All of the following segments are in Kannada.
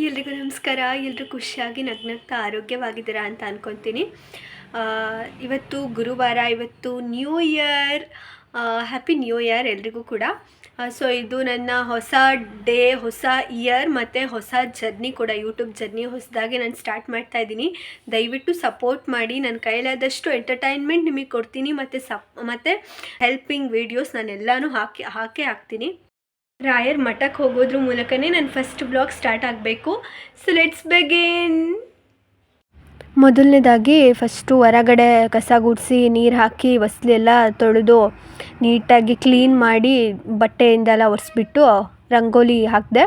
ಎಲ್ರಿಗೂ ನಮಸ್ಕಾರ. ಎಲ್ಲರೂ ಖುಷಿಯಾಗಿ ನಗ್ನಗ್ತಾ ಆರೋಗ್ಯವಾಗಿದ್ದೀರಾ ಅಂತ ಅಂದ್ಕೊತೀನಿ. ಇವತ್ತು ಗುರುವಾರ, ಇವತ್ತು new year. Happy new year ಎಲ್ರಿಗೂ ಕೂಡ. ಸೊ ಇದು ನನ್ನ ಹೊಸ ಡೇ, ಹೊಸ ಇಯರ್ ಮತ್ತು ಹೊಸ ಜರ್ನಿ ಕೂಡ, ಯೂಟ್ಯೂಬ್ ಜರ್ನಿ ಹೊಸದಾಗಿ ನಾನು ಸ್ಟಾರ್ಟ್ ಮಾಡ್ತಾಯಿದ್ದೀನಿ. ದಯವಿಟ್ಟು ಸಪೋರ್ಟ್ ಮಾಡಿ. ನನ್ನ ಕೈಲಾದಷ್ಟು ಎಂಟರ್ಟೈನ್ಮೆಂಟ್ ನಿಮಗೆ ಕೊಡ್ತೀನಿ ಮತ್ತು ಹೆಲ್ಪಿಂಗ್ ವೀಡಿಯೋಸ್ ನಾನೆಲ್ಲನೂ ಹಾಕ್ತೀನಿ. ರಾಯರ್ ಮಠಕ್ಕೆ ಹೋಗೋದ್ರ ಮೂಲಕನೇ ನನ್ನ ಫಸ್ಟ್ ಬ್ಲಾಗ್ ಸ್ಟಾರ್ಟ್ ಆಗಬೇಕು. So let's begin. ಮೊದಲನೇದಾಗಿ ಫಸ್ಟು ಹೊರಗಡೆ ಕಸ ಗುಡಿಸಿ ನೀರು ಹಾಕಿ ಹೊಸ್ಲೆಲ್ಲ ತೊಳೆದು ನೀಟಾಗಿ ಕ್ಲೀನ್ ಮಾಡಿ ಬಟ್ಟೆಯಿಂದೆಲ್ಲ ಒರೆಸ್ಬಿಟ್ಟು ರಂಗೋಲಿ ಹಾಕಿದೆ.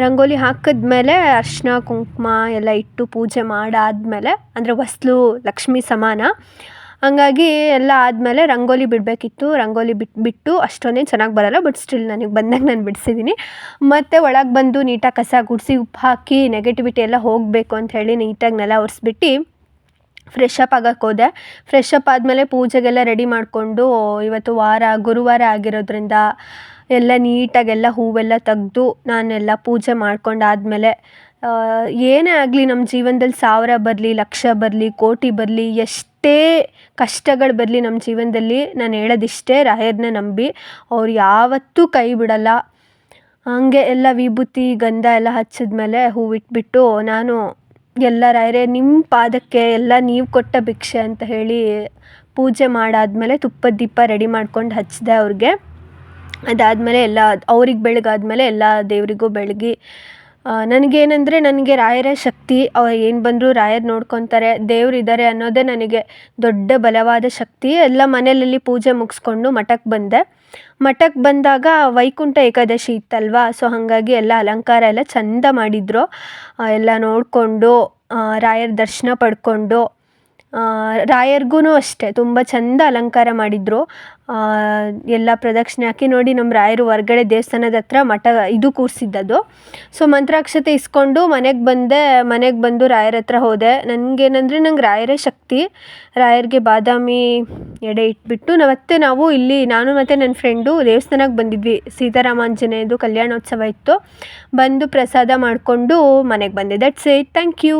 ರಂಗೋಲಿ ಹಾಕಿದ್ಮೇಲೆ ಅರಿಶಿನ ಕುಂಕುಮ ಎಲ್ಲ ಇಟ್ಟು ಪೂಜೆ ಮಾಡಾದಮೇಲೆ, ಅಂದರೆ ಹೊಸ್ಲು ಲಕ್ಷ್ಮಿ ಸಮಾನ, ಹಂಗಾಗಿ ಎಲ್ಲ ಆದಮೇಲೆ ರಂಗೋಲಿ ಬಿಡಬೇಕಿತ್ತು. ರಂಗೋಲಿ ಬಿಟ್ಟು ಅಷ್ಟೊಂದೇನು ಚೆನ್ನಾಗಿ ಬರೋಲ್ಲ, ಬಟ್ ಸ್ಟಿಲ್ ನನಗೆ ಬಂದಾಗ ನಾನು ಬಿಡಿಸಿದ್ದೀನಿ. ಮತ್ತು ಒಳಗೆ ಬಂದು ನೀಟಾಗಿ ಕಸ ಗುಡಿಸಿ ಉಪ್ಪು ಹಾಕಿ ನೆಗೆಟಿವಿಟಿ ಎಲ್ಲ ಹೋಗಬೇಕು ಅಂಥೇಳಿ ನೀಟಾಗಿ ನೆಲ ಒರೆಸ್ಬಿಟ್ಟು ಫ್ರೆಶ್ ಅಪ್ ಆಗಕ್ಕೆ ಹೋದೆ. ಫ್ರೆಶ್ ಅಪ್ ಆದಮೇಲೆ ಪೂಜೆಗೆಲ್ಲ ರೆಡಿ ಮಾಡಿಕೊಂಡು, ಇವತ್ತು ಗುರುವಾರ ಆಗಿರೋದ್ರಿಂದ ಎಲ್ಲ ನೀಟಾಗೆಲ್ಲ ಹೂವೆಲ್ಲ ತೆಗೆದು ನಾನೆಲ್ಲ ಪೂಜೆ ಮಾಡ್ಕೊಂಡಾದಮೇಲೆ, ಏನೇ ಆಗಲಿ ನಮ್ಮ ಜೀವನದಲ್ಲಿ 1000 ಬರಲಿ, ಲಕ್ಷ ಬರಲಿ, ಕೋಟಿ ಬರಲಿ, ಎಷ್ಟೇ ಕಷ್ಟಗಳು ಬರಲಿ ನಮ್ಮ ಜೀವನದಲ್ಲಿ, ನಾನು ಹೇಳೋದಿಷ್ಟೇ, ರಾಯರನ್ನ ನಂಬಿ, ಅವ್ರು ಯಾವತ್ತೂ ಕೈ ಬಿಡಲ್ಲ. ಹಂಗೆ ಎಲ್ಲ ವಿಭೂತಿ ಗಂಧ ಎಲ್ಲ ಹಚ್ಚಿದ್ಮೇಲೆ ಹೂವಿಟ್ಬಿಟ್ಟು ನಾನು ಎಲ್ಲ ರಾಯರೇ ನಿಮ್ಮ ಪಾದಕ್ಕೆ ಎಲ್ಲ ನೀವು ಕೊಟ್ಟ ಭಿಕ್ಷೆ ಅಂತ ಹೇಳಿ ಪೂಜೆ ಮಾಡಾದಮೇಲೆ ತುಪ್ಪದ ದೀಪ ರೆಡಿ ಮಾಡ್ಕೊಂಡು ಹಚ್ಚಿದೆ ಅವ್ರಿಗೆ. ಅದಾದಮೇಲೆ ಎಲ್ಲ ಅವ್ರಿಗೆ ಬೆಳಗಾದ್ಮೇಲೆ ಎಲ್ಲ ದೇವರಿಗೂ ಬೆಳಗಿ, ನನಗೇನೆಂದರೆ ನನಗೆ ರಾಯರೇ ಶಕ್ತಿ. ಅವ್ರು ಏನು ಬಂದರೂ ರಾಯರು ನೋಡ್ಕೊತಾರೆ, ದೇವರಿದ್ದಾರೆ ಅನ್ನೋದೇ ನನಗೆ ದೊಡ್ಡ ಬಲವಾದ ಶಕ್ತಿ. ಎಲ್ಲ ಮನೆಯಲ್ಲಿ ಪೂಜೆ ಮುಗಿಸ್ಕೊಂಡು ಮಠಕ್ಕೆ ಬಂದೆ. ಮಠಕ್ಕೆ ಬಂದಾಗ ವೈಕುಂಠ ಏಕಾದಶಿ ಇತ್ತಲ್ವ, ಸೊ ಹಾಗಾಗಿ ಎಲ್ಲ ಅಲಂಕಾರ ಎಲ್ಲ ಚಂದ ಮಾಡಿದರು. ಎಲ್ಲ ನೋಡಿಕೊಂಡು ರಾಯರ ದರ್ಶನ ಪಡ್ಕೊಂಡು, ರಾಯರಿಗೂ ಅಷ್ಟೇ ತುಂಬ ಚಂದ ಅಲಂಕಾರ ಮಾಡಿದರು. ಎಲ್ಲ ಪ್ರದಕ್ಷಿಣೆ ಹಾಕಿ, ನೋಡಿ ನಮ್ಮ ರಾಯರು ಹೊರ್ಗಡೆ ದೇವಸ್ಥಾನದ ಹತ್ರ ಇದು ಕೂರಿಸಿದ್ದದು. ಸೊ ಮಂತ್ರಾಕ್ಷತೆ ಇಸ್ಕೊಂಡು ಮನೆಗೆ ಬಂದು ರಾಯರ ಹತ್ರ ಹೋದೆ. ನನಗೇನೆಂದರೆ ನಂಗೆ ರಾಯರೇ ಶಕ್ತಿ. ರಾಯರಿಗೆ ಬಾದಾಮಿ ಎಡೆ ಇಟ್ಬಿಟ್ಟು ನಾವು ಇಲ್ಲಿ, ನಾನು ಮತ್ತು ನನ್ನ ಫ್ರೆಂಡು ದೇವಸ್ಥಾನಕ್ಕೆ ಬಂದಿದ್ವಿ. ಸೀತಾರಾಮಾಂಜನೇಯದು ಕಲ್ಯಾಣೋತ್ಸವ ಇತ್ತು. ಬಂದು ಪ್ರಸಾದ ಮಾಡಿಕೊಂಡು ಮನೆಗೆ ಬಂದೆ. That's it. Thank you.